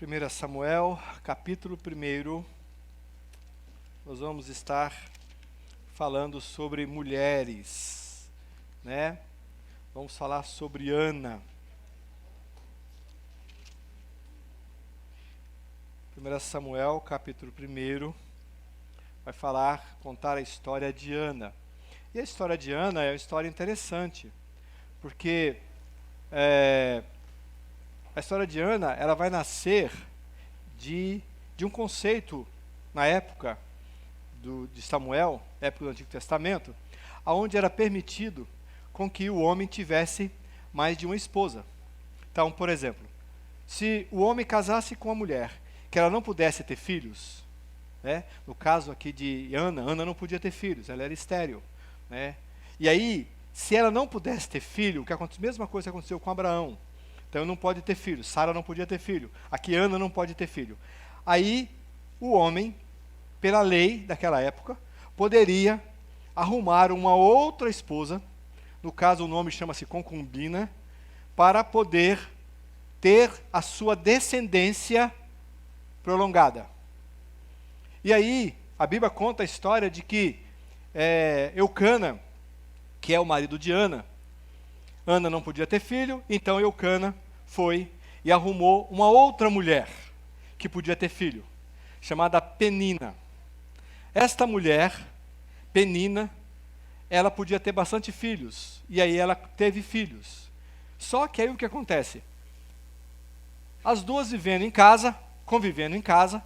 1 Samuel, capítulo 1, nós vamos estar falando sobre mulheres, né? Vamos falar sobre Ana. 1 Samuel, capítulo 1, vai contar a história de Ana. E a história de Ana é uma história interessante, porque a história de Ana, ela vai nascer de um conceito na época de Samuel, época do Antigo Testamento, onde era permitido com que o homem tivesse mais de uma esposa. Então, por exemplo, se o homem casasse com a mulher, que ela não pudesse ter filhos, né? No caso aqui de Ana, Ana não podia ter filhos, ela era estéril, né? E aí, se ela não pudesse ter filho, mesma coisa que aconteceu com Abraão. Então não pode ter filho, Sara não podia ter filho, aqui Ana não pode ter filho. Aí o homem, pela lei daquela época, poderia arrumar uma outra esposa, no caso o nome chama-se concubina, para poder ter a sua descendência prolongada. E aí a Bíblia conta a história de que Eucana, que é o marido de Ana não podia ter filho, então Eucana foi e arrumou uma outra mulher que podia ter filho, chamada Penina. Esta mulher, Penina, ela podia ter bastante filhos, e aí ela teve filhos. Só que aí o que acontece? As duas vivendo em casa, convivendo em casa,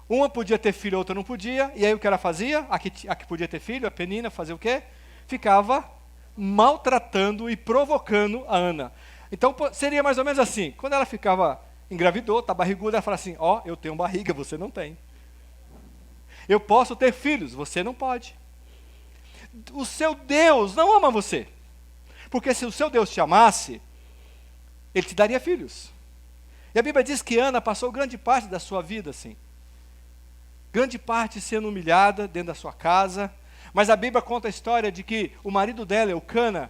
uma podia ter filho, a outra não podia, e aí o que ela fazia? A que podia ter filho, a Penina, fazia o quê? Ficava maltratando e provocando a Ana. Então seria mais ou menos assim, quando ela engravidou, tá barriguda, ela fala assim, eu tenho barriga, você não tem. Eu posso ter filhos, você não pode. O seu Deus não ama você, porque se o seu Deus te amasse, ele te daria filhos. E a Bíblia diz que Ana passou grande parte da sua vida assim, grande parte sendo humilhada dentro da sua casa. Mas a Bíblia conta a história de que o marido dela, Eucana,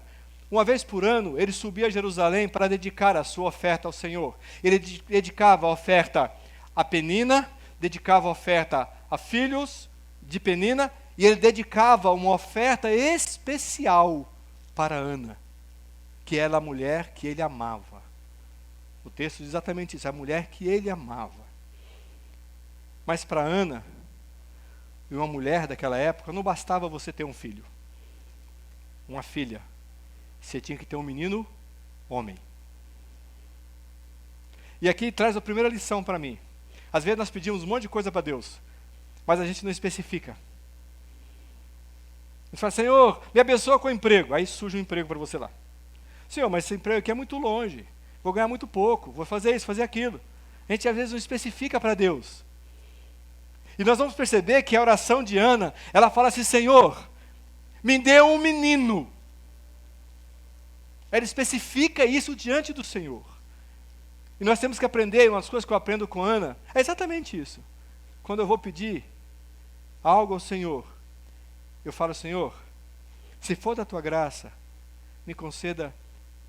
uma vez por ano, ele subia a Jerusalém para dedicar a sua oferta ao Senhor. Ele dedicava a oferta a Penina, dedicava a oferta a filhos de Penina, e ele dedicava uma oferta especial para Ana, que era a mulher que ele amava. O texto diz exatamente isso, a mulher que ele amava. Mas para Ana, e uma mulher daquela época, não bastava você ter um filho, uma filha. Você tinha que ter um menino homem. E aqui traz a primeira lição para mim. Às vezes nós pedimos um monte de coisa para Deus, mas a gente não especifica. A gente fala, Senhor, me abençoa com emprego. Aí surge um emprego para você lá. Senhor, mas esse emprego aqui é muito longe, vou ganhar muito pouco, vou fazer isso, fazer aquilo. A gente às vezes não especifica para Deus. E nós vamos perceber que a oração de Ana, ela fala assim, Senhor, me dê um menino. Ela especifica isso diante do Senhor. E nós temos que aprender, uma das coisas que eu aprendo com Ana, é exatamente isso. Quando eu vou pedir algo ao Senhor, eu falo, Senhor, se for da tua graça, me conceda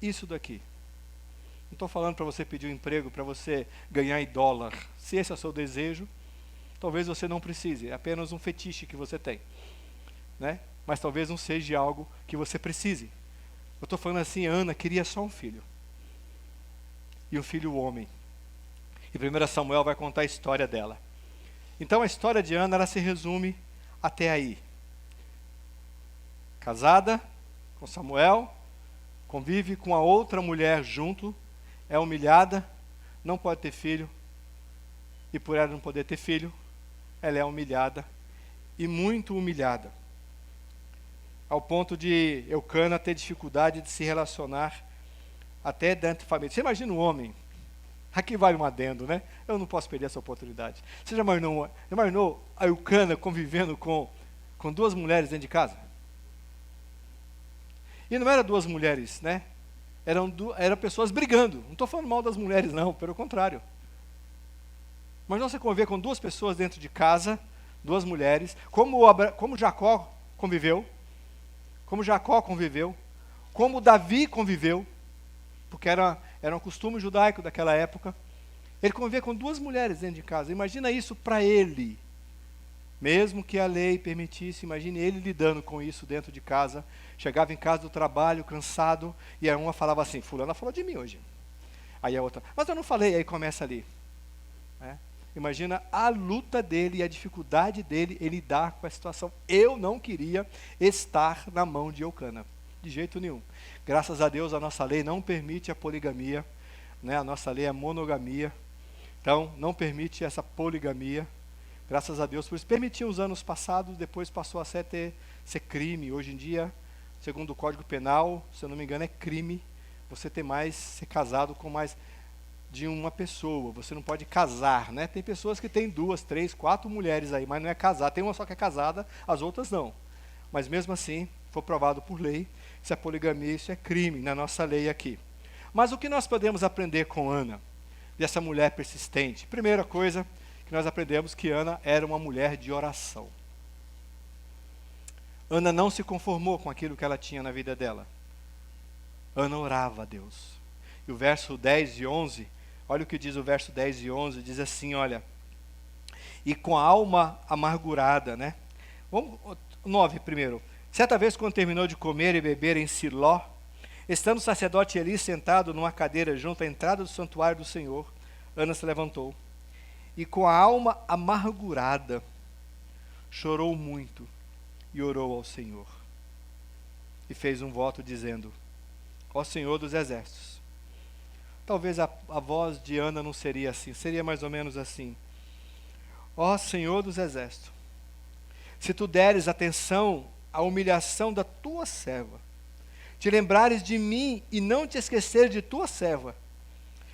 isso daqui. Não estou falando para você pedir um emprego, para você ganhar em dólar. Se esse é o seu desejo, talvez você não precise, é apenas um fetiche que você tem, né? Mas talvez não seja algo que você precise. Eu estou falando assim, Ana queria só um filho. E um filho homem. E 1 Samuel vai contar a história dela. Então a história de Ana, ela se resume até aí. Casada com Samuel, convive com a outra mulher junto, é humilhada, não pode ter filho, e por ela não poder ter filho, ela é humilhada, e muito humilhada, ao ponto de Eucana ter dificuldade de se relacionar até dentro da família. Você imagina um homem, aqui vale um adendo, né? Eu não posso perder essa oportunidade. Você já imaginou a Eucana convivendo com duas mulheres dentro de casa? E não eram duas mulheres, né? Eram pessoas brigando. Não estou falando mal das mulheres, não, pelo contrário. Mas você conviver com duas pessoas dentro de casa, duas mulheres, como Jacó conviveu, como Davi conviveu, porque era um costume judaico daquela época. Ele convivia com 2 mulheres dentro de casa. Imagina isso para ele. Mesmo que a lei permitisse, imagine ele lidando com isso dentro de casa. Chegava em casa do trabalho, cansado, e a uma falava assim, fulana falou de mim hoje. Aí a outra, mas eu não falei, aí começa ali. Né? Imagina a luta dele e a dificuldade dele em lidar com a situação. Eu não queria estar na mão de Eucana, de jeito nenhum. Graças a Deus a nossa lei não permite a poligamia, né? A nossa lei é monogamia, então não permite essa poligamia. Graças a Deus, por isso permitia os anos passados, depois passou a ser crime. Hoje em dia, segundo o Código Penal, se eu não me engano, é crime você ser casado com mais de uma pessoa. Você não pode casar, né? Tem pessoas que têm 2, 3, 4 mulheres aí, mas não é casar. Tem uma só que é casada, as outras não. Mas mesmo assim, foi provado por lei, se a poligamia, isso é crime na nossa lei aqui. Mas o que nós podemos aprender com Ana, dessa mulher persistente? Primeira coisa, nós aprendemos que Ana era uma mulher de oração. Ana não se conformou com aquilo que ela tinha na vida dela. Ana orava a Deus. E o verso 10 e 11, olha o que diz o verso 10 e 11, diz assim, olha, e com a alma amargurada, né? Vamos, 9 primeiro. Certa vez, quando terminou de comer e beber em Siló, estando o sacerdote Eli sentado numa cadeira junto à entrada do santuário do Senhor, Ana se levantou. E com a alma amargurada, chorou muito e orou ao Senhor. E fez um voto dizendo, ó Senhor dos exércitos. Talvez a voz de Ana não seria assim, seria mais ou menos assim. Ó Senhor dos exércitos, se tu deres atenção à humilhação da tua serva, te lembrares de mim e não te esqueceres de tua serva,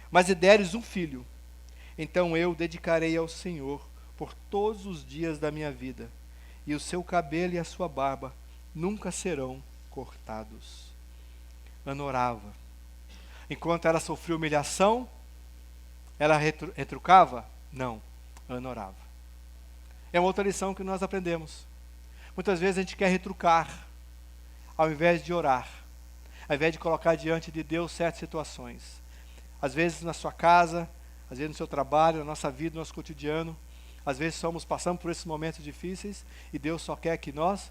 mas lhe deres um filho, então eu dedicarei ao Senhor por todos os dias da minha vida, e o seu cabelo e a sua barba nunca serão cortados. Ana orava. Enquanto ela sofria humilhação, ela retrucava? Não, Ana orava. É uma outra lição que nós aprendemos. Muitas vezes a gente quer retrucar, ao invés de orar, ao invés de colocar diante de Deus certas situações. Às vezes na sua casa, às vezes no seu trabalho, na nossa vida, no nosso cotidiano, às vezes passamos por esses momentos difíceis e Deus só quer que nós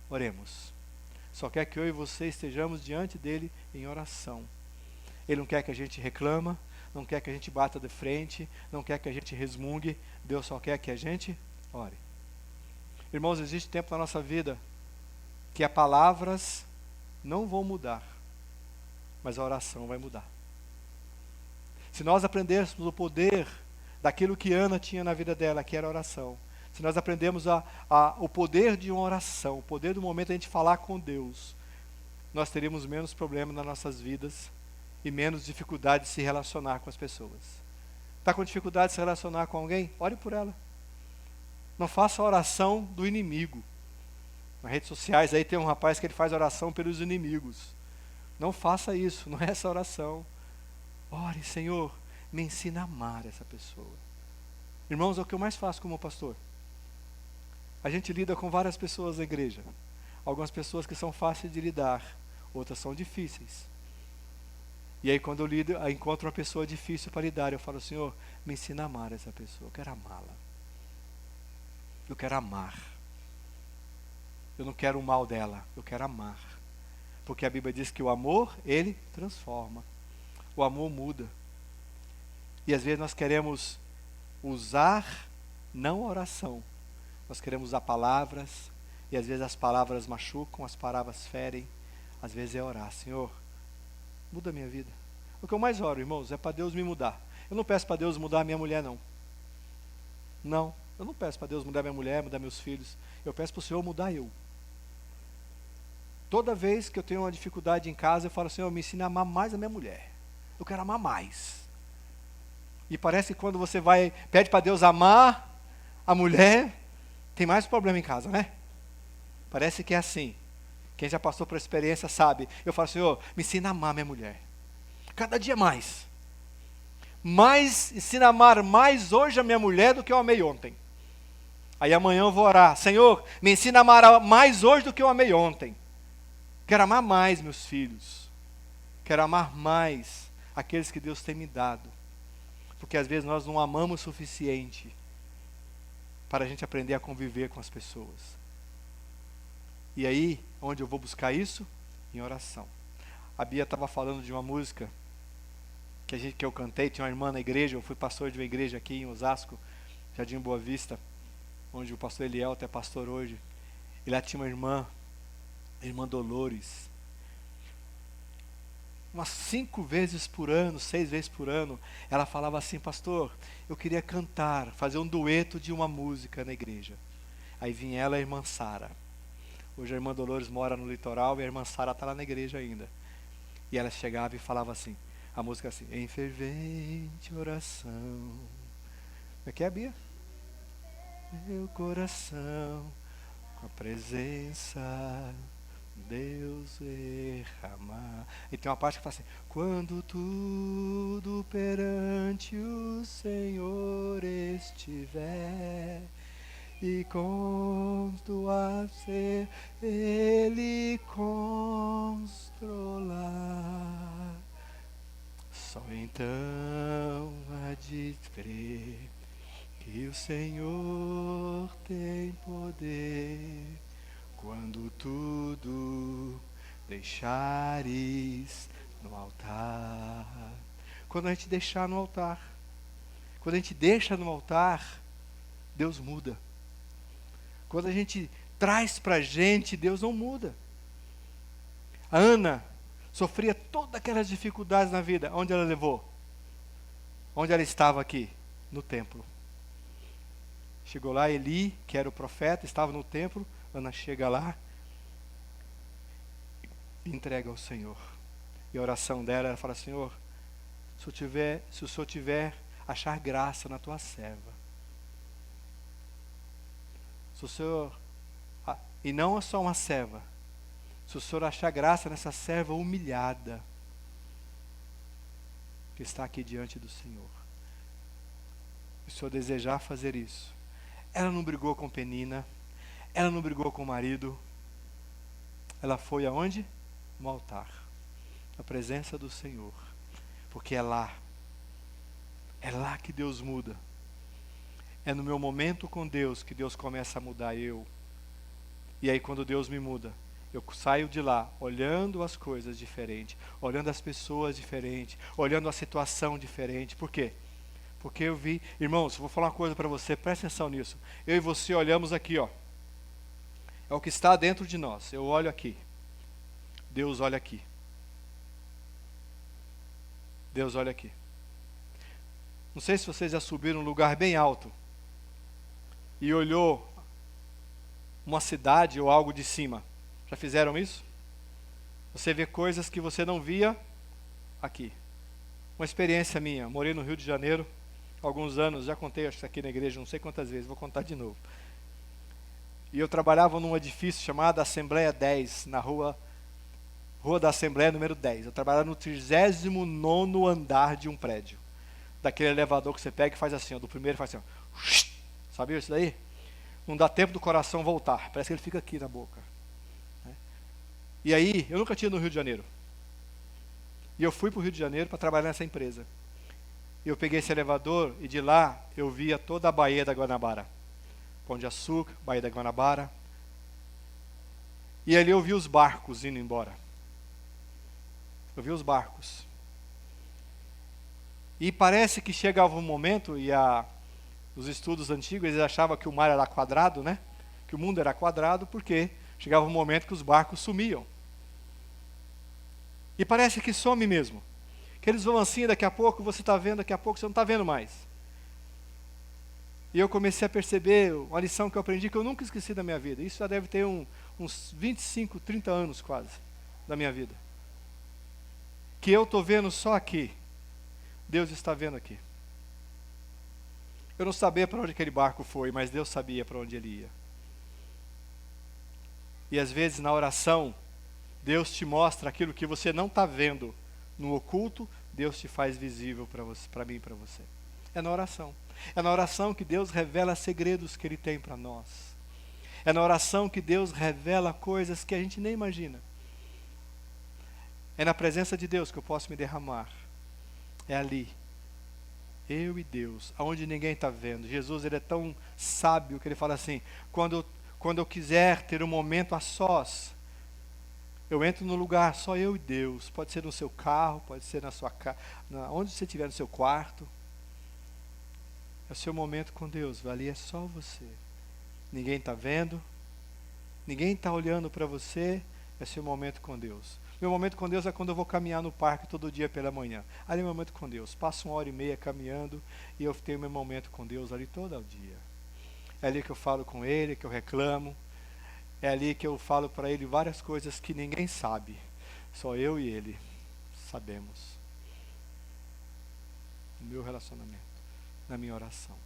oremos. Só quer que eu e você estejamos diante dele em oração. Ele não quer que a gente reclama, não quer que a gente bata de frente, não quer que a gente resmungue. Deus só quer que a gente ore. Irmãos, existe tempo na nossa vida que as palavras não vão mudar, mas a oração vai mudar. Se nós aprendêssemos o poder daquilo que Ana tinha na vida dela, que era a oração, se nós aprendemos o poder de uma oração, o poder do momento de a gente falar com Deus, nós teríamos menos problemas nas nossas vidas e menos dificuldade de se relacionar com as pessoas. Está com dificuldade de se relacionar com alguém? Ore por ela. Não faça a oração do inimigo. Nas redes sociais aí tem um rapaz que ele faz oração pelos inimigos. Não faça isso, não é essa oração. Ore, Senhor, me ensina a amar essa pessoa. Irmãos, é o que eu mais faço como pastor. A gente lida com várias pessoas na igreja. Algumas pessoas que são fáceis de lidar, outras são difíceis. E aí quando eu encontro uma pessoa difícil para lidar, eu falo, Senhor, me ensina a amar essa pessoa, eu quero amá-la. Eu quero amar. Eu não quero o mal dela, eu quero amar. Porque a Bíblia diz que o amor, ele transforma. O amor muda. E às vezes nós queremos usar, não a oração, nós queremos usar palavras, e às vezes as palavras machucam, as palavras ferem. Às vezes é orar, Senhor, muda a minha vida. O que eu mais oro, irmãos, é para Deus me mudar. Eu não peço para Deus mudar a minha mulher, não. Não, eu não peço para Deus mudar minha mulher, mudar meus filhos. Eu peço para o Senhor mudar eu. Toda vez que eu tenho uma dificuldade em casa, eu falo, Senhor, me ensina a amar mais a minha mulher. Eu quero amar mais. E parece que quando você pede para Deus amar a mulher, tem mais problema em casa, né? Parece que é assim. Quem já passou por experiência sabe. Eu falo, Senhor, me ensina a amar minha mulher. Cada dia mais. Ensina a amar mais hoje a minha mulher do que eu amei ontem. Aí amanhã eu vou orar, Senhor, me ensina a amar mais hoje do que eu amei ontem. Quero amar mais meus filhos. Quero amar mais aqueles que Deus tem me dado. porque às vezes nós não amamos o suficiente para a gente aprender a conviver com as pessoas. E aí, onde eu vou buscar isso? Em oração. A Bia estava falando de uma música que eu cantei, tinha uma irmã na igreja, eu fui pastor de uma igreja aqui em Osasco, Jardim Boa Vista, onde o pastor Elielto é pastor hoje. E lá tinha uma irmã, a irmã Dolores. Umas 5 vezes por ano, 6 vezes por ano, ela falava assim: pastor, eu queria cantar, fazer um dueto de uma música na igreja. Aí vinha ela e a irmã Sara. Hoje a irmã Dolores mora no litoral e a irmã Sara está lá na igreja ainda. E ela chegava e falava assim, a música assim: em fervente oração. Como é que é, Bia? Meu coração, com a presença Deus derramar. E tem uma parte que fala assim: quando tudo perante o Senhor estiver, e consto a ser Ele controlar, só então há de crer que o Senhor tem poder. Quando tudo deixares no altar. Quando a gente deixar no altar. Quando a gente deixa no altar, Deus muda. Quando a gente traz para a gente, Deus não muda. A Ana sofria todas aquelas dificuldades na vida. Onde ela levou? Onde ela estava aqui? No templo. Chegou lá Eli, que era o profeta, estava no templo. Ana chega lá e entrega ao Senhor. E a oração dela, ela fala: Senhor, se o Senhor tiver, achar graça na tua serva. Se o Senhor, e não é só uma serva, se o Senhor achar graça nessa serva humilhada, que está aqui diante do Senhor, e o Senhor desejar fazer isso. Ela não brigou com Penina, ela não brigou com o marido, ela foi aonde? No altar, na presença do Senhor, porque é lá que Deus muda. É no meu momento com Deus que Deus começa a mudar eu. E aí quando Deus me muda, eu saio de lá olhando as coisas diferente, olhando as pessoas diferente, olhando a situação diferente. Por quê? Porque eu vi, irmãos, vou falar uma coisa para você, presta atenção nisso. Eu e você olhamos aqui, ó. É o que está dentro de nós. Eu olho aqui. Deus olha aqui. Deus olha aqui. Não sei se vocês já subiram num lugar bem alto e olhou uma cidade ou algo de cima. Já fizeram isso? Você vê coisas que você não via aqui. Uma experiência minha. Morei no Rio de Janeiro há alguns anos. Já contei, acho que aqui na igreja, não sei quantas vezes. Vou contar de novo. E eu trabalhava num edifício chamado Assembleia 10, na Rua da Assembleia número 10. Eu trabalhava no 39º andar de um prédio. Daquele elevador que você pega e faz assim, ó, do primeiro faz assim, ó. Sabia isso daí? Não dá tempo do coração voltar. Parece que ele fica aqui na boca. E aí, eu nunca tinha ido no Rio de Janeiro. E eu fui para o Rio de Janeiro para trabalhar nessa empresa. E eu peguei esse elevador e de lá eu via toda a Baía da Guanabara. Pão de Açúcar, Baía da Guanabara. E ali eu vi os barcos indo embora. Eu vi os barcos. E parece que chegava um momento, e os estudos antigos, eles achavam que o mar era quadrado, né? Que o mundo era quadrado, porque chegava um momento que os barcos sumiam. E parece que some mesmo. Que eles vão assim, daqui a pouco você está vendo, daqui a pouco você não está vendo mais. E eu comecei a perceber uma lição que eu aprendi, que eu nunca esqueci da minha vida. Isso já deve ter uns 25, 30 anos quase, da minha vida. Que eu estou vendo só aqui. Deus está vendo aqui. Eu não sabia para onde aquele barco foi, mas Deus sabia para onde ele ia. E às vezes na oração, Deus te mostra aquilo que você não está vendo no oculto, Deus te faz visível para mim e para você. É na oração. É na oração que Deus revela segredos que Ele tem para nós. É na oração que Deus revela coisas que a gente nem imagina. É na presença de Deus que eu posso me derramar. É ali. Eu e Deus, aonde ninguém está vendo. Jesus, ele é tão sábio que ele fala assim, quando eu quiser ter um momento a sós, eu entro no lugar só eu e Deus. Pode ser no seu carro, pode ser na sua casa, onde você estiver, no seu quarto. É o seu momento com Deus, ali é só você. Ninguém está vendo, ninguém está olhando para você, é seu momento com Deus. Meu momento com Deus é quando eu vou caminhar no parque todo dia pela manhã. Ali é meu momento com Deus. Passo 1h30 caminhando e eu tenho meu momento com Deus ali todo o dia. É ali que eu falo com Ele, que eu reclamo. É ali que eu falo para Ele várias coisas que ninguém sabe. Só eu e Ele sabemos. No meu relacionamento, na minha oração.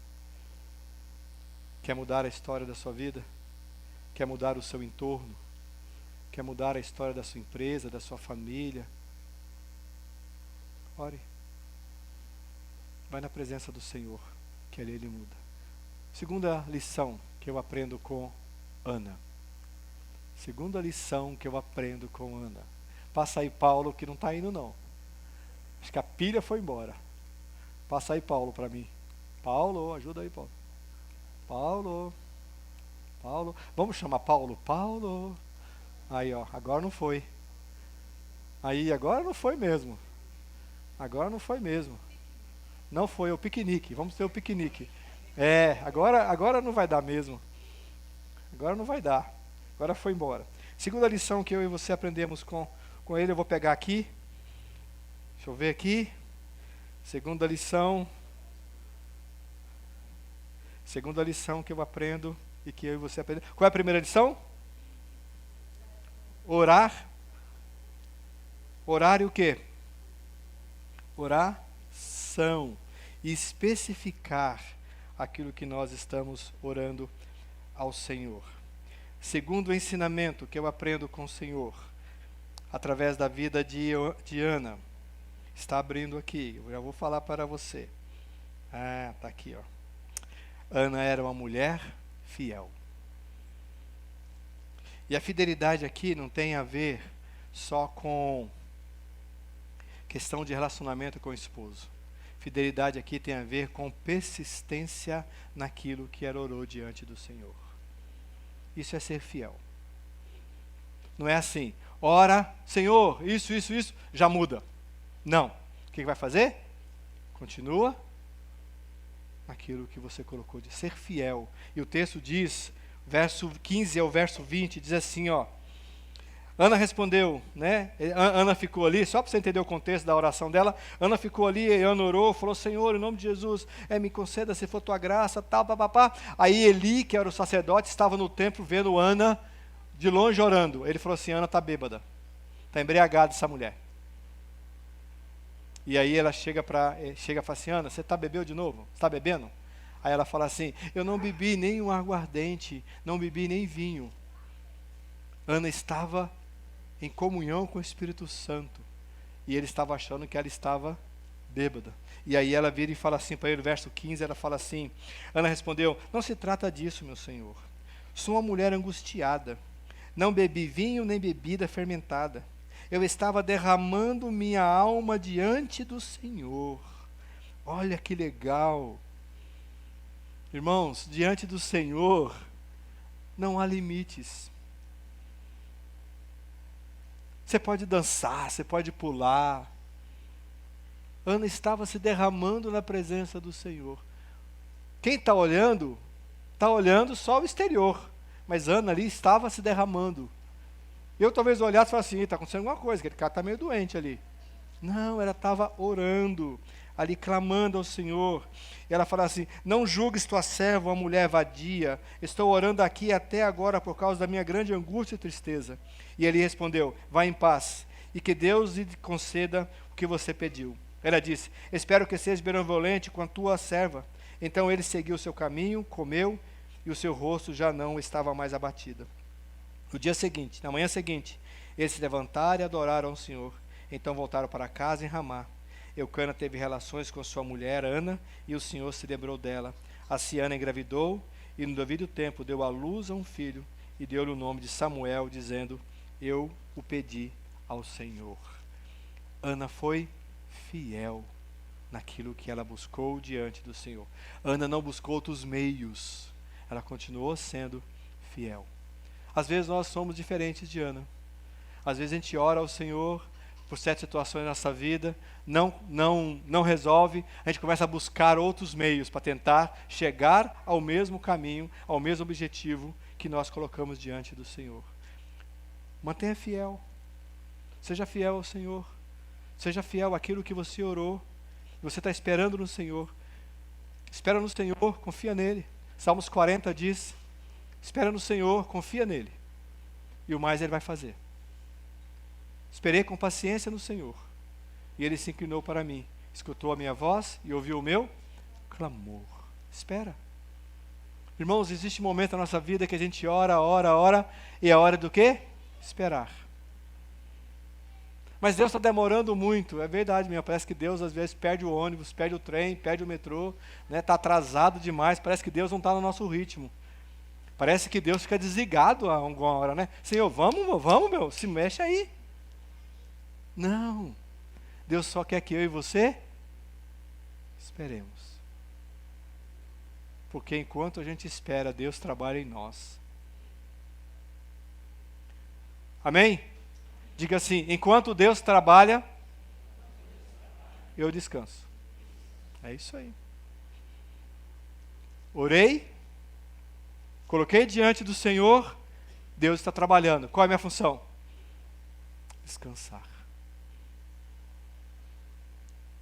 Quer mudar a história da sua vida? Quer mudar o seu entorno? Quer mudar a história da sua empresa, da sua família? Ore. Vai na presença do Senhor, que ali Ele muda. Segunda lição que eu aprendo com Ana. Segunda lição que eu aprendo com Ana. Passa aí Paulo, que não está indo não. Acho que a pilha foi embora. Passa aí Paulo para mim. Paulo, ajuda aí Paulo. Paulo. Vamos chamar Paulo? Paulo. Aí ó, agora não foi. Aí, agora não foi mesmo. Agora não foi mesmo. Não foi, é o piquenique. Vamos ter o piquenique. Agora não vai dar mesmo. Agora não vai dar. Agora foi embora. Segunda lição que eu e você aprendemos com ele, eu vou pegar aqui. Deixa eu ver aqui. Segunda lição que eu aprendo e que eu e você aprendemos. Qual é a primeira lição? Orar. Orar e o quê? Oração. E especificar aquilo que nós estamos orando ao Senhor. Segundo ensinamento que eu aprendo com o Senhor, através da vida de Ana, está abrindo aqui, eu já vou falar para você. Está aqui, ó. Ana era uma mulher fiel. E a fidelidade aqui não tem a ver só com questão de relacionamento com o esposo. Fidelidade aqui tem a ver com persistência naquilo que ela orou diante do Senhor. Isso é ser fiel. Não é assim, ora, Senhor, isso, já muda. Não. O que vai fazer? Continua naquilo que você colocou de ser fiel. E o texto diz, verso 15 ao verso 20, diz assim, ó. Ana respondeu, né? Ana ficou ali, só para você entender o contexto da oração dela. Ana ficou ali, e Ana orou, falou, Senhor, em nome de Jesus, me conceda se for tua graça, tal, papapá. Aí Eli, que era o sacerdote, estava no templo vendo Ana de longe orando. Ele falou assim, Ana está bêbada, está embriagada essa mulher. E aí ela chega e fala assim, Ana, você bebeu de novo? Você está bebendo? Aí ela fala assim, eu não bebi nem um aguardente, não bebi nem vinho. Ana estava em comunhão com o Espírito Santo. E ele estava achando que ela estava bêbada. E aí ela vira e fala assim para ele, verso 15, ela fala assim, Ana respondeu, não se trata disso, meu Senhor. Sou uma mulher angustiada. Não bebi vinho nem bebida fermentada. Eu estava derramando minha alma diante do Senhor. Olha que legal. Irmãos, diante do Senhor, não há limites. Você pode dançar, você pode pular. Ana estava se derramando na presença do Senhor. Quem está olhando só o exterior. Mas Ana ali estava se derramando. Eu talvez olhasse e falasse assim, está acontecendo alguma coisa, aquele cara está meio doente ali. Não, ela estava orando, ali clamando ao Senhor. E ela fala assim, não julgues tua serva, uma mulher vadia. Estou orando aqui até agora por causa da minha grande angústia e tristeza. E ele respondeu, vá em paz, e que Deus lhe conceda o que você pediu. Ela disse, espero que seja benevolente com a tua serva. Então ele seguiu o seu caminho, comeu, e o seu rosto já não estava mais abatido. Na manhã seguinte, eles se levantaram e adoraram ao Senhor. Então voltaram para casa em Ramá. Eucana teve relações com sua mulher Ana, e o Senhor se lembrou dela. Assim Ana engravidou, e no devido tempo deu à luz a um filho, e deu-lhe o nome de Samuel, dizendo, eu o pedi ao Senhor. Ana foi fiel naquilo que ela buscou diante do Senhor. Ana não buscou outros meios, ela continuou sendo fiel. Às vezes nós somos diferentes de Ana. Às vezes a gente ora ao Senhor por certas situações na nossa vida, não resolve, a gente começa a buscar outros meios para tentar chegar ao mesmo caminho, ao mesmo objetivo que nós colocamos diante do Senhor. Mantenha fiel. Seja fiel ao Senhor. Seja fiel àquilo que você orou. Você está esperando no Senhor. Espera no Senhor, confia nele. Salmos 40 diz: espera no Senhor, confia nele, e o mais ele vai fazer. Esperei com paciência no Senhor, e ele se inclinou para mim, escutou a minha voz e ouviu o meu clamor. Espera. Irmãos, existe um momento na nossa vida que a gente ora, e é hora do quê? Esperar. Mas Deus está demorando muito, é verdade mesmo, parece que Deus às vezes perde o ônibus, perde o trem, perde o metrô, está atrasado demais, parece que Deus não está no nosso ritmo. Parece que Deus fica desligado a alguma hora, né? Senhor, vamos, meu, se mexe aí. Não, Deus só quer que eu e você esperemos. Porque enquanto a gente espera, Deus trabalha em nós. Amém? Diga assim: enquanto Deus trabalha, eu descanso. É isso aí. Orei, coloquei diante do Senhor, Deus está trabalhando. Qual é a minha função? Descansar.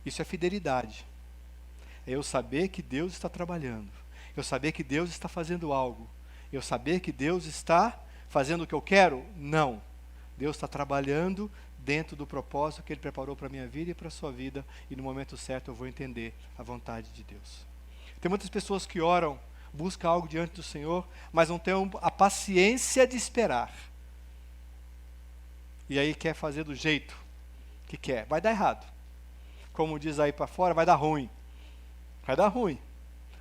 Isso é fidelidade. É eu saber que Deus está trabalhando. Eu saber que Deus está fazendo algo. Eu saber que Deus está fazendo o que eu quero? Não. Deus está trabalhando dentro do propósito que Ele preparou para a minha vida e para a sua vida, e no momento certo eu vou entender a vontade de Deus. Tem muitas pessoas que oram, buscam algo diante do Senhor, mas não têm a paciência de esperar. E aí quer fazer do jeito que quer. Vai dar errado. Como diz aí para fora, vai dar ruim. Vai dar ruim.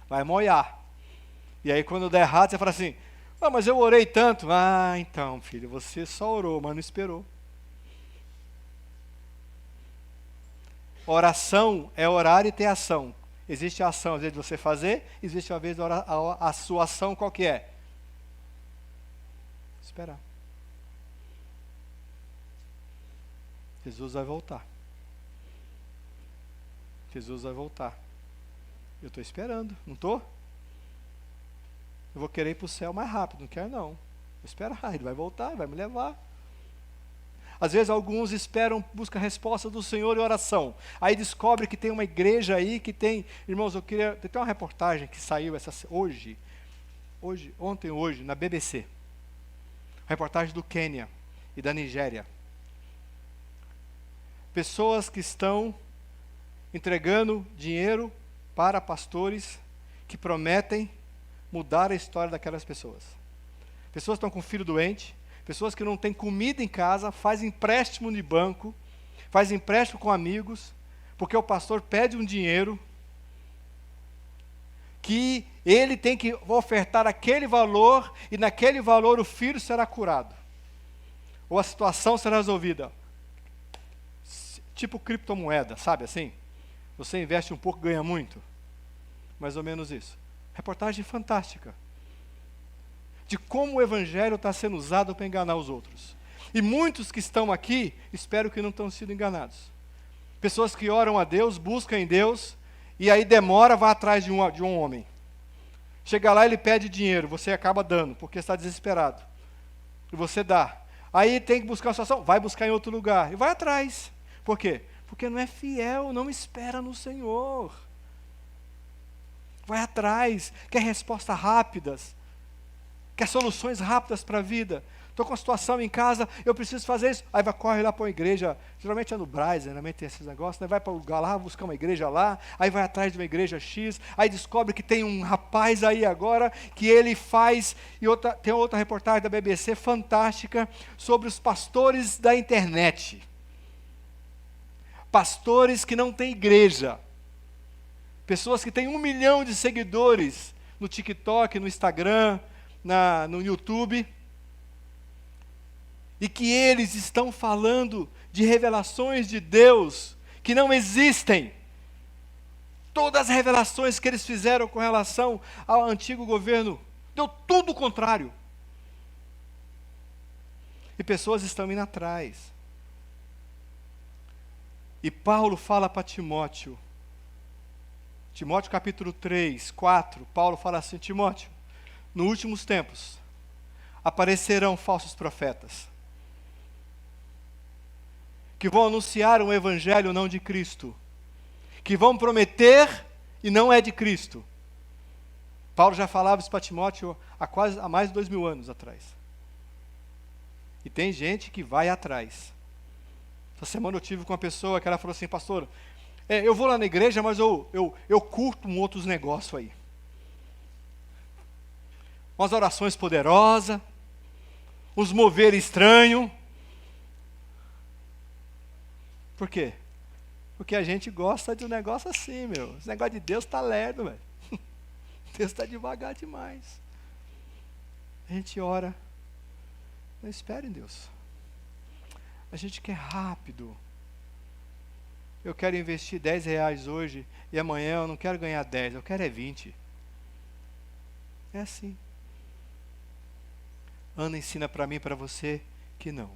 Vai moiar. E aí quando der errado, você fala assim: ah, mas eu orei tanto. Ah, então, filho, você só orou, mas não esperou. Oração é orar e ter ação. Existe a ação, às vezes, de você fazer, existe, às vezes, a sua ação, qual que é? Esperar. Jesus vai voltar. Jesus vai voltar. Eu estou esperando, não estou? Eu vou querer ir para o céu mais rápido, não quero não. Vou esperar, ele vai voltar, ele vai me levar. Às vezes alguns esperam, buscam a resposta do Senhor em oração. Aí descobre que tem uma igreja aí que tem... Irmãos, tem uma reportagem que saiu ontem, na BBC. Reportagem do Quênia e da Nigéria. Pessoas que estão entregando dinheiro para pastores que prometem mudar a história daquelas pessoas. Pessoas que estão com filho doente, pessoas que não têm comida em casa, faz empréstimo de banco, faz empréstimo com amigos, porque o pastor pede um dinheiro que ele tem que ofertar aquele valor, e naquele valor o filho será curado. Ou a situação será resolvida. Tipo criptomoeda, sabe assim? Você investe um pouco, ganha muito. Mais ou menos isso. Reportagem fantástica. De como o evangelho está sendo usado para enganar os outros. E muitos que estão aqui, espero que não tenham sido enganados. Pessoas que oram a Deus, buscam em Deus, e aí demora, vai atrás de um homem. Chega lá, ele pede dinheiro, você acaba dando, porque está desesperado. E você dá. Aí tem que buscar uma situação, vai buscar em outro lugar. E vai atrás. Por quê? Porque não é fiel, não espera no Senhor. Vai atrás, quer respostas rápidas, quer soluções rápidas para a vida. Estou com uma situação em casa, eu preciso fazer isso. Aí corre lá para uma igreja, geralmente é no Brás, geralmente tem esses negócios, né? Vai para o lugar lá, buscar uma igreja lá, aí vai atrás de uma igreja X, aí descobre que tem um rapaz aí agora, que ele faz, tem outra reportagem da BBC fantástica, sobre os pastores da internet. Pastores que não têm igreja. Pessoas que têm 1 milhão de seguidores no TikTok, no Instagram, no YouTube, e que eles estão falando de revelações de Deus que não existem, Todas as revelações que eles fizeram com relação ao antigo governo, deu tudo o contrário. E pessoas estão indo atrás. E Paulo fala para Timóteo, Timóteo capítulo 3, 4, Paulo fala assim: Timóteo, nos últimos tempos aparecerão falsos profetas, que vão anunciar um evangelho não de Cristo, que vão prometer e não é de Cristo. Paulo já falava isso para Timóteo há mais de 2000 anos atrás. E tem gente que vai atrás. Essa semana eu tive com uma pessoa que ela falou assim: pastor, eu vou lá na igreja, mas eu curto outros negócios aí. Umas orações poderosas, uns mover estranho. Por quê? Porque a gente gosta de um negócio assim, meu. Esse negócio de Deus está lerdo, velho. Deus está devagar demais. A gente ora. Não espere em Deus. A gente quer rápido. Eu quero investir R$10 hoje e amanhã eu não quero ganhar 10, eu quero é 20. É assim. Ana ensina para mim e para você que não.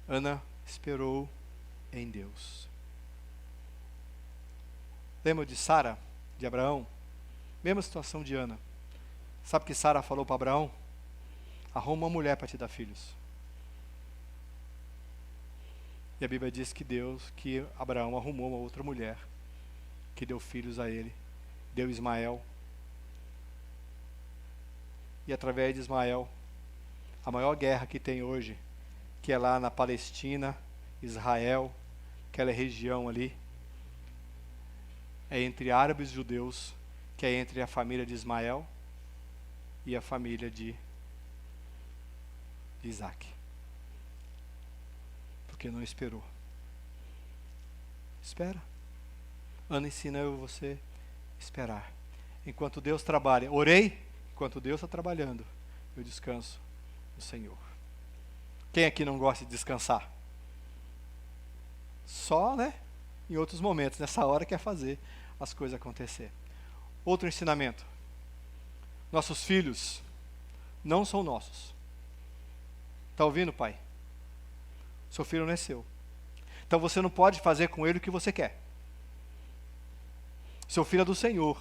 Ana esperou em Deus. Lembra de Sara, de Abraão? Mesma situação de Ana. Sabe o que Sara falou para Abraão? Arruma uma mulher para te dar filhos. E a Bíblia diz que Abraão arrumou uma outra mulher, que deu filhos a ele, deu Ismael. E através de Ismael, a maior guerra que tem hoje, que é lá na Palestina, Israel, aquela região ali, é entre árabes e judeus, que é entre a família de Ismael e a família de Isaac. Porque não esperou. Espera. Ana ensina eu e você esperar. Enquanto Deus trabalha. Orei, enquanto Deus está trabalhando, eu descanso no Senhor. Quem aqui não gosta de descansar? Só, né? Em outros momentos, nessa hora quer fazer as coisas acontecer. Outro ensinamento. Nossos filhos não são nossos. Está ouvindo, pai? Seu filho não é seu. Então você não pode fazer com ele o que você quer. Seu filho é do Senhor.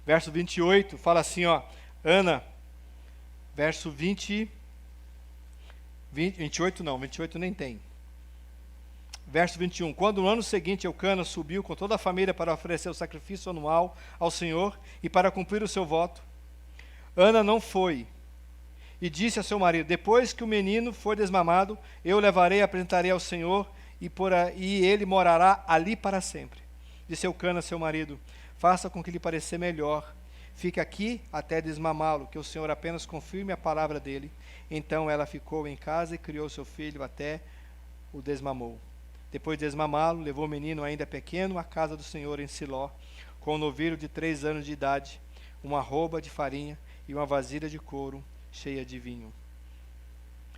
Verso 28 fala assim, ó, Ana, verso 28 nem tem. Verso 21, quando no ano seguinte Eucana subiu com toda a família para oferecer o sacrifício anual ao Senhor e para cumprir o seu voto, Ana não foi. E disse a seu marido, depois que o menino for desmamado, eu o levarei e apresentarei ao Senhor, e ele morará ali para sempre. Disse Eucana a seu marido, faça com que lhe parecer melhor, fique aqui até desmamá-lo, que o Senhor apenas confirme a palavra dele. Então ela ficou em casa e criou seu filho até o desmamou. Depois de desmamá-lo, levou o menino ainda pequeno à casa do Senhor em Siló, com um novilho de 3 anos de idade, uma arroba de farinha e uma vasilha de couro cheia de vinho.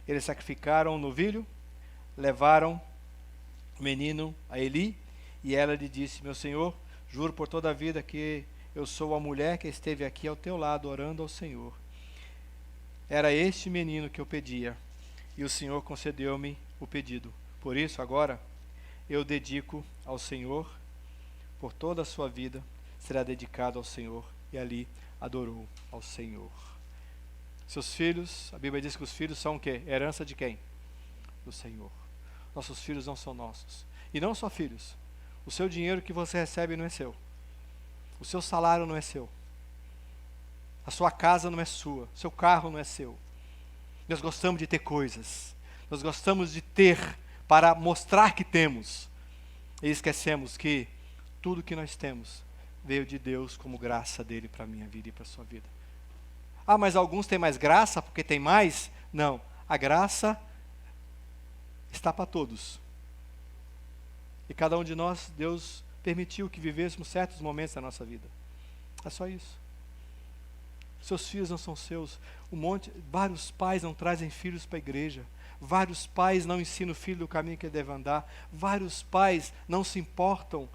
Eles sacrificaram o novilho, levaram o menino a Eli, e ela lhe disse, meu senhor, juro por toda a vida que eu sou a mulher que esteve aqui ao teu lado, orando ao Senhor. Era este menino que eu pedia, e o Senhor concedeu-me o pedido. Por isso, agora, eu dedico ao Senhor, por toda a sua vida, será dedicado ao Senhor, e ali adorou ao Senhor. Seus filhos, a Bíblia diz que os filhos são o quê? Herança de quem? Do Senhor. Nossos filhos não são nossos. E não só filhos. O seu dinheiro que você recebe não é seu. O seu salário não é seu. A sua casa não é sua. O seu carro não é seu. Nós gostamos de ter coisas. Nós gostamos de ter para mostrar que temos. E esquecemos que tudo que nós temos veio de Deus como graça dele para a minha vida e para a sua vida. Ah, mas alguns têm mais graça porque tem mais? Não, a graça está para todos. E cada um de nós, Deus permitiu que vivêssemos certos momentos da nossa vida. É só isso. Seus filhos não são seus. Vários pais não trazem filhos para a igreja. Vários pais não ensinam o filho do caminho que ele deve andar. Vários pais não se importam.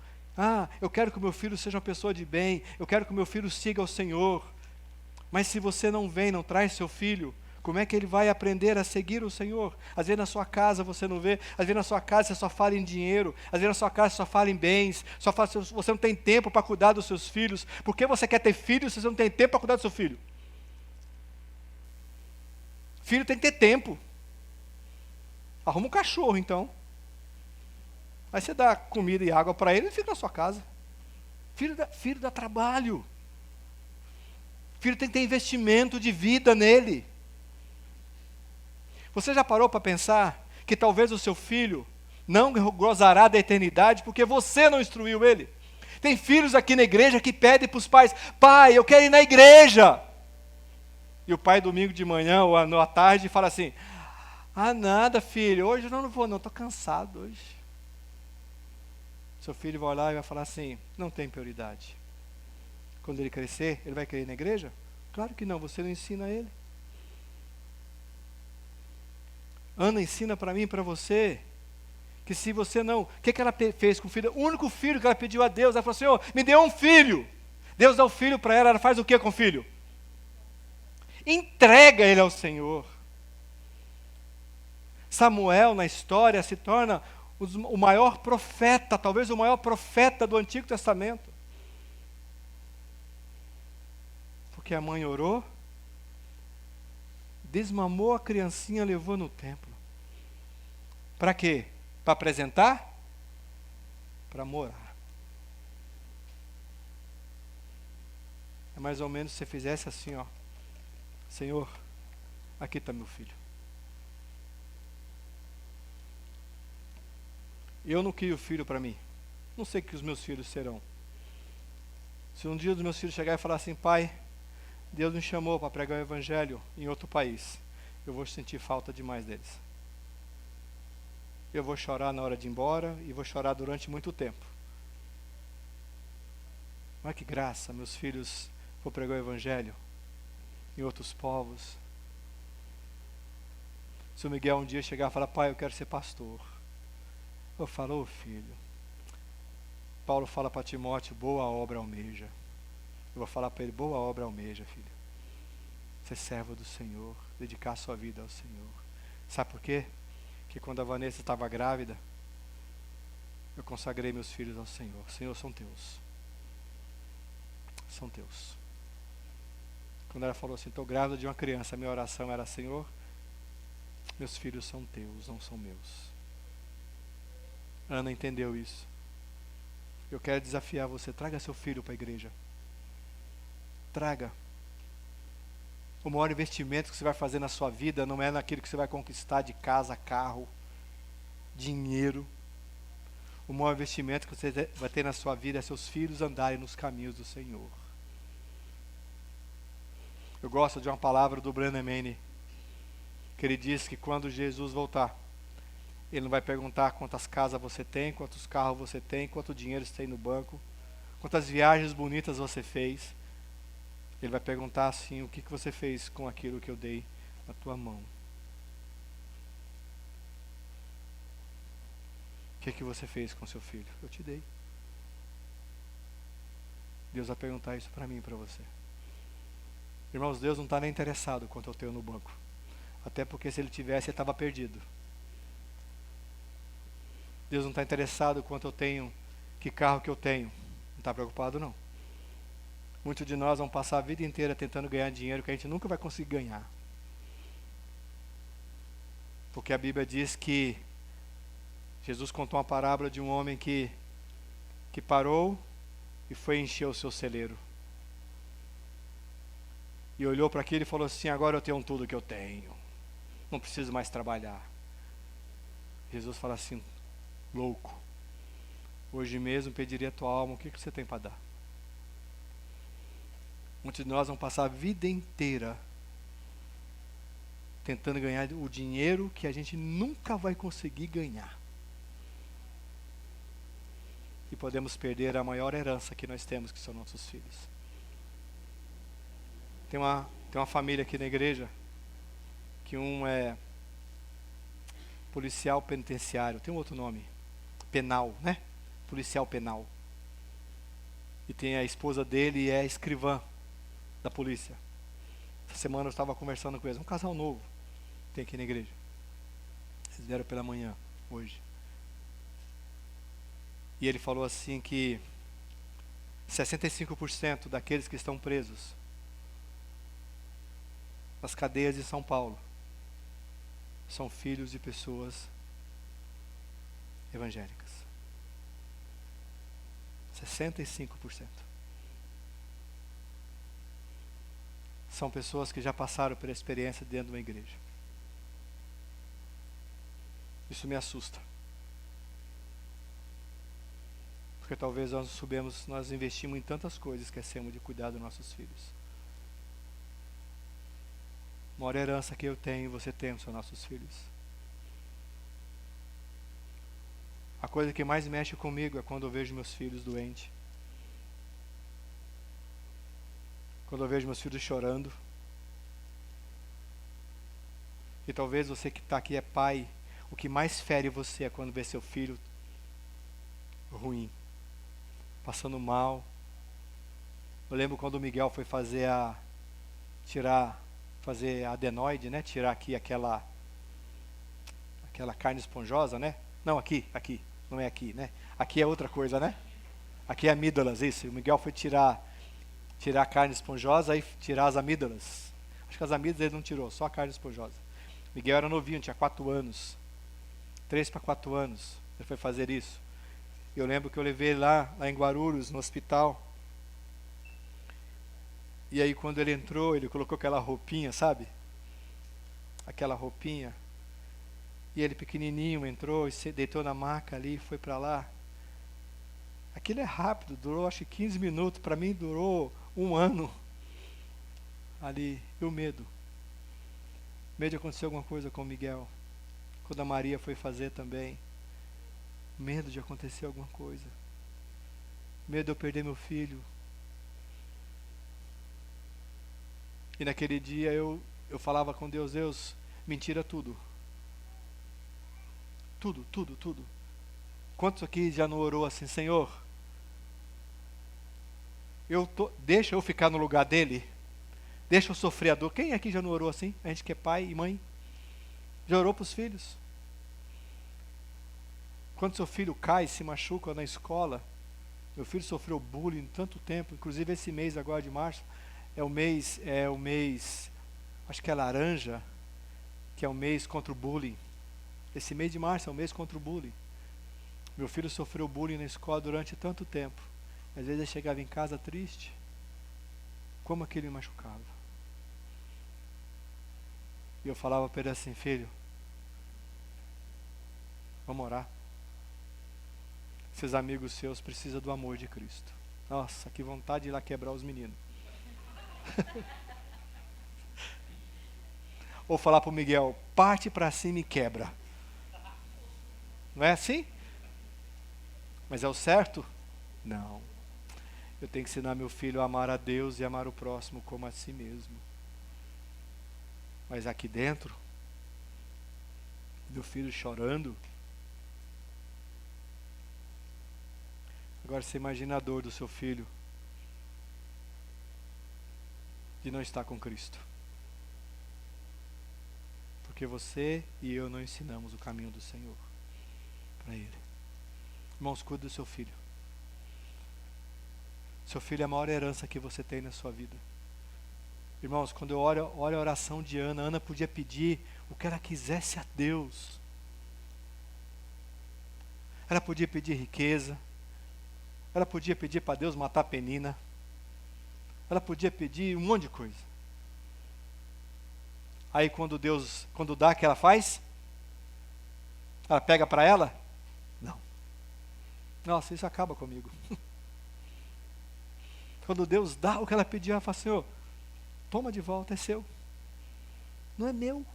Eu quero que o meu filho seja uma pessoa de bem. Eu quero que o meu filho siga o Senhor. Mas se você não vem, não traz seu filho, como é que ele vai aprender a seguir o Senhor? Às vezes na sua casa você não vê, às vezes na sua casa você só fala em dinheiro, às vezes na sua casa você só fala em bens, você não tem tempo para cuidar dos seus filhos. Por que você quer ter filhos se você não tem tempo para cuidar do seu filho? Filho tem que ter tempo. Arruma um cachorro então. Aí você dá comida e água para ele e fica na sua casa. Filho dá trabalho. Filho tem que ter investimento de vida nele. Você já parou para pensar que talvez o seu filho não gozará da eternidade porque você não instruiu ele? Tem filhos aqui na igreja que pedem para os pais: pai, eu quero ir na igreja. E o pai, domingo de manhã ou à tarde, fala assim: nada, filho, hoje eu não vou, não, estou cansado hoje. Seu filho vai olhar e vai falar assim: não tem prioridade. Quando ele crescer, ele vai querer ir na igreja? Claro que não, você não ensina ele. Ana ensina para mim e para você, que se você não... O que ela fez com o filho? O único filho que ela pediu a Deus, ela falou: Senhor, me dê um filho. Deus dá o filho para ela, ela faz o que com o filho? Entrega ele ao Senhor. Samuel, na história, se torna o maior profeta, talvez o maior profeta do Antigo Testamento. Porque a mãe orou, desmamou a criancinha, levou no templo. Para quê? Para apresentar? Para morar. É mais ou menos se você fizesse assim, ó: Senhor, aqui está meu filho. Eu não crio filho para mim. Não sei o que os meus filhos serão. Se um dia os meus filhos chegarem e falar assim: pai, Deus me chamou para pregar o evangelho em outro país, eu vou sentir falta demais deles. Eu vou chorar na hora de ir embora e vou chorar durante muito tempo. Olha que graça, meus filhos vão pregar o evangelho em outros povos. Se o Miguel um dia chegar e falar: pai, eu quero ser pastor, eu falo: filho, Paulo fala para Timóteo: boa obra almeja. Eu vou falar para ele: boa obra almeja, filho. Ser servo do Senhor, dedicar a sua vida ao Senhor. Sabe por quê? Que quando a Vanessa estava grávida, eu consagrei meus filhos ao Senhor. Senhor, são teus. São teus. Quando ela falou assim: estou grávida de uma criança, a minha oração era: Senhor, meus filhos são teus, não são meus. Ana entendeu isso. Eu quero desafiar você: traga seu filho para a igreja. Traga. O maior investimento que você vai fazer na sua vida não é naquilo que você vai conquistar de casa, carro, dinheiro. O maior investimento que você vai ter na sua vida é seus filhos andarem nos caminhos do Senhor. Eu gosto de uma palavra do Branham Manning, que ele diz que quando Jesus voltar, ele não vai perguntar quantas casas você tem, quantos carros você tem, quanto dinheiro você tem no banco, quantas viagens bonitas você fez. Ele vai perguntar assim: o que você fez com aquilo que eu dei na tua mão? O que você fez com seu filho? Eu te dei. Deus vai perguntar isso para mim e para você. Irmãos, Deus não está nem interessado quanto eu tenho no banco. Até porque se ele tivesse, ele estava perdido. Deus não está interessado quanto eu tenho, que carro que eu tenho. Não está preocupado, não. Muitos de nós vão passar a vida inteira tentando ganhar dinheiro que a gente nunca vai conseguir ganhar. Porque a Bíblia diz que Jesus contou uma parábola de um homem que parou e foi encher o seu celeiro. E olhou para aquilo e falou assim: agora eu tenho tudo que eu tenho. Não preciso mais trabalhar. Jesus fala assim: louco, hoje mesmo pediria a tua alma, o que você tem para dar? Muitos de nós vão passar a vida inteira tentando ganhar o dinheiro que a gente nunca vai conseguir ganhar. E podemos perder a maior herança que nós temos, que são nossos filhos. Tem uma família aqui na igreja, que um é policial penitenciário, tem um outro nome, penal, né? Policial penal. E tem a esposa dele, é escrivã da polícia. Essa semana eu estava conversando com eles, um casal novo, tem aqui na igreja. Eles vieram pela manhã, hoje. E ele falou assim que 65% daqueles que estão presos nas cadeias de São Paulo são filhos de pessoas evangélicas. 65%. São pessoas que já passaram pela experiência dentro de uma igreja. Isso me assusta. Porque talvez nós investimos em tantas coisas, esquecemos de cuidar dos nossos filhos. A maior herança que eu tenho e você tem são nossos filhos. A coisa que mais mexe comigo é quando eu vejo meus filhos doentes. Quando eu vejo meus filhos chorando. E talvez você que está aqui é pai, o que mais fere você é quando vê seu filho ruim, passando mal. Eu lembro quando o Miguel foi fazer adenoide, né? Tirar aqui aquela carne esponjosa, né? Não, aqui, não é aqui, né? Aqui é outra coisa, né? Aqui é amígdalas, isso. O Miguel foi tirar a carne esponjosa e tirar as amígdalas. Acho que as amígdalas ele não tirou, só a carne esponjosa. Miguel era novinho, tinha 4 anos. 3 para 4 anos. Ele foi fazer isso. Eu lembro que eu levei ele lá em Guarulhos, no hospital. E aí quando ele entrou, ele colocou aquela roupinha, sabe? Aquela roupinha. E ele pequenininho entrou e se deitou na maca ali, foi para lá. Aquilo é rápido, durou acho que 15 minutos. Para mim durou 1 ano. Ali, e o medo. Medo de acontecer alguma coisa com o Miguel. Quando a Maria foi fazer também. Medo de acontecer alguma coisa. Medo de eu perder meu filho. E naquele dia eu falava com Deus, Deus, me tira tudo. Tudo. Quantos aqui já não orou assim, Senhor? Deixa eu ficar no lugar dele. Deixa eu sofrer a dor. Quem aqui já não orou assim? A gente que é pai e mãe. Já orou para os filhos? Quando seu filho cai, se machuca na escola. Meu filho sofreu bullying tanto tempo. Inclusive esse mês agora de março. É o mês, acho que é laranja. Que é o mês contra o bullying. Esse mês de março é o mês contra o bullying. Meu filho sofreu bullying na escola durante tanto tempo. Às vezes ele chegava em casa triste. Como aquilo me machucava. E eu falava para ele assim, filho, vamos orar. Esses amigos seus precisam do amor de Cristo. Nossa, que vontade de ir lá quebrar os meninos. Ou falar para o Miguel, parte para cima e quebra. Não é assim? Mas é o certo? Não. Eu tenho que ensinar meu filho a amar a Deus e amar o próximo como a si mesmo. Mas aqui dentro, meu filho chorando. Agora você imagina a dor do seu filho de não estar com Cristo. Porque você e eu não ensinamos o caminho do Senhor para ele. Irmãos, cuide do seu filho. Seu filho é a maior herança que você tem na sua vida. Irmãos, quando eu olho a oração de Ana, Ana podia pedir o que ela quisesse a Deus. Ela podia pedir riqueza. Ela podia pedir para Deus matar Penina. Ela podia pedir um monte de coisa. Aí quando dá, o que ela faz? Ela pega para ela? Não. Nossa, isso acaba comigo. Quando Deus dá o que ela pediu, ela fala, Senhor, toma de volta, é seu. Não é meu.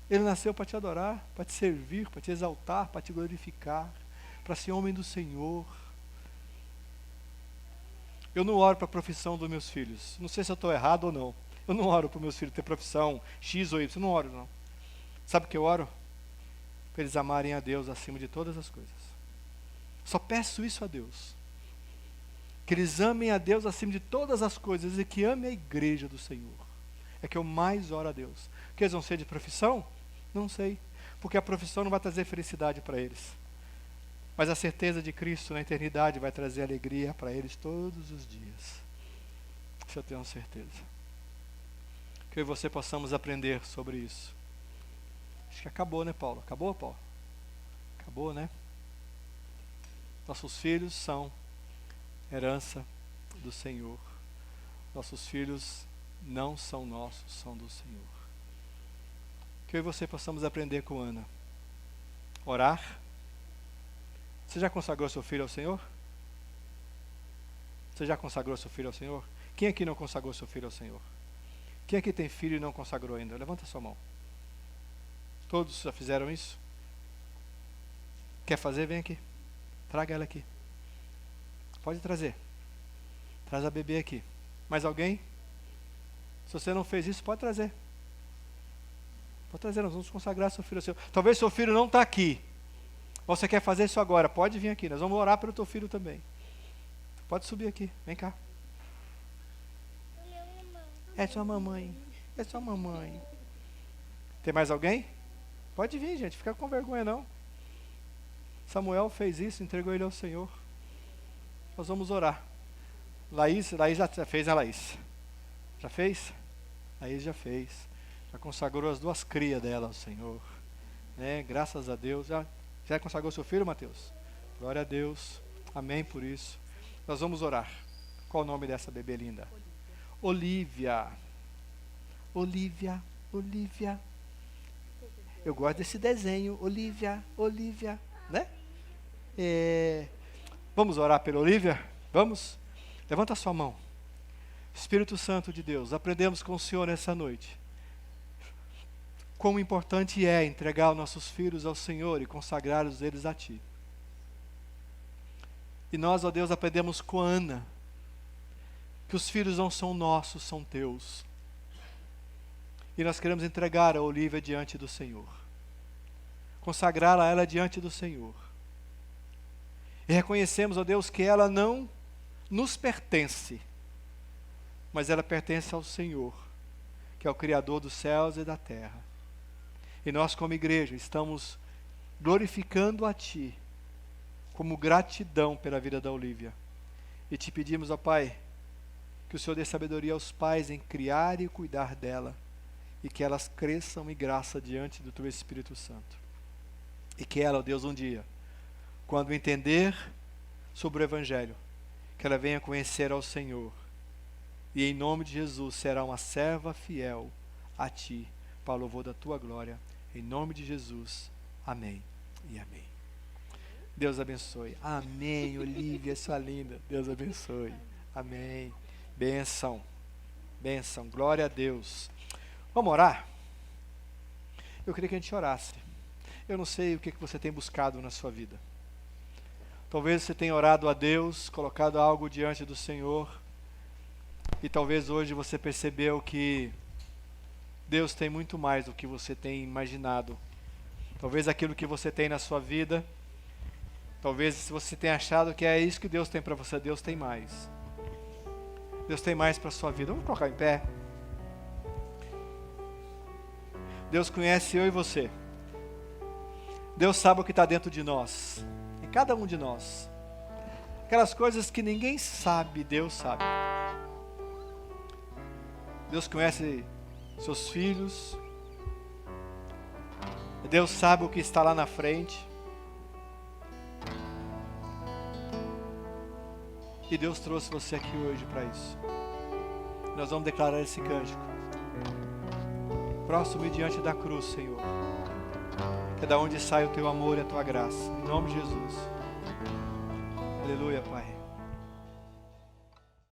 Ele nasceu para te adorar, para te servir, para te exaltar, para te glorificar, para ser homem do Senhor. Eu não oro para a profissão dos meus filhos. Não sei se eu estou errado ou não. Eu não oro para os meus filhos ter profissão X ou Y, eu não oro não. Sabe o que eu oro? Para eles amarem a Deus acima de todas as coisas. Só peço isso a Deus. Que eles amem a Deus acima de todas as coisas e que amem a igreja do Senhor. É que eu mais oro a Deus. Que eles vão ser de profissão? Não sei. Porque a profissão não vai trazer felicidade para eles. Mas a certeza de Cristo na eternidade vai trazer alegria para eles todos os dias. Isso eu tenho certeza. Que eu e você possamos aprender sobre isso. Acho que acabou, né, Paulo? Acabou, Paulo? Acabou, né? Nossos filhos são herança do Senhor. Nossos filhos não são nossos, são do Senhor. Que eu e você possamos aprender com Ana. Orar. Você já consagrou seu filho ao Senhor? Você já consagrou seu filho ao Senhor? Quem aqui não consagrou seu filho ao Senhor? Quem aqui tem filho e não consagrou ainda? Levanta sua mão. Todos já fizeram isso? Quer fazer? Vem aqui. Traga ela aqui. Pode trazer. Traz a bebê aqui. Mais alguém? Se você não fez isso, pode trazer. Pode trazer, nós vamos consagrar seu filho ao Senhor. Talvez seu filho não está aqui. Você quer fazer isso agora? Pode vir aqui. Nós vamos orar pelo teu filho também. Pode subir aqui. Vem cá. É sua mamãe. É sua mamãe. Tem mais alguém? Pode vir, gente. Fica com vergonha, não. Samuel fez isso, entregou ele ao Senhor. Nós vamos orar. Laís já fez, né, Laís? Já fez? Laís já fez. Já consagrou as 2 crias dela ao Senhor. Né? Graças a Deus. Já consagrou seu filho, Mateus? Glória a Deus. Amém por isso. Nós vamos orar. Qual o nome dessa bebê linda? Olívia. Olívia. Olívia. Eu gosto desse desenho. Olívia. Olívia. Né? Vamos orar pela Olívia? Vamos? Levanta a sua mão. Espírito Santo de Deus, aprendemos com o Senhor nessa noite. Quão importante é entregar os nossos filhos ao Senhor e consagrá-los eles a Ti. E nós, ó Deus, aprendemos com a Ana, que os filhos não são nossos, são Teus. E nós queremos entregar a Olívia diante do Senhor. Consagrá-la a ela diante do Senhor. E reconhecemos, ó Deus, que ela não nos pertence, mas ela pertence ao Senhor, que é o Criador dos céus e da terra. E nós, como igreja, estamos glorificando a Ti, como gratidão pela vida da Olívia. E te pedimos, ó Pai, que o Senhor dê sabedoria aos pais em criar e cuidar dela, e que elas cresçam em graça diante do Teu Espírito Santo. E que ela, ó Deus, um dia, quando entender sobre o Evangelho, que ela venha conhecer ao Senhor, e em nome de Jesus será uma serva fiel a Ti, para o louvor da Tua glória, em nome de Jesus, amém e amém. Deus abençoe. Amém, Olívia, sua linda, Deus abençoe, amém, bênção, bênção, glória a Deus. Vamos orar? Eu queria que a gente orasse. Eu não sei o que você tem buscado na sua vida. Talvez você tenha orado a Deus, colocado algo diante do Senhor, e talvez hoje você percebeu que Deus tem muito mais do que você tem imaginado. Talvez aquilo que você tem na sua vida, talvez se você tenha achado que é isso que Deus tem para você, Deus tem mais. Deus tem mais para a sua vida. Vamos colocar em pé. Deus conhece eu e você. Deus sabe o que está dentro de nós, em cada um de nós. Aquelas coisas que ninguém sabe, Deus sabe. Deus conhece seus filhos. Deus sabe o que está lá na frente. E Deus trouxe você aqui hoje para isso. Nós vamos declarar esse cântico. Próximo e diante da cruz, Senhor. Que é da onde sai o Teu amor e a Tua graça. Em nome de Jesus. Aleluia, Pai.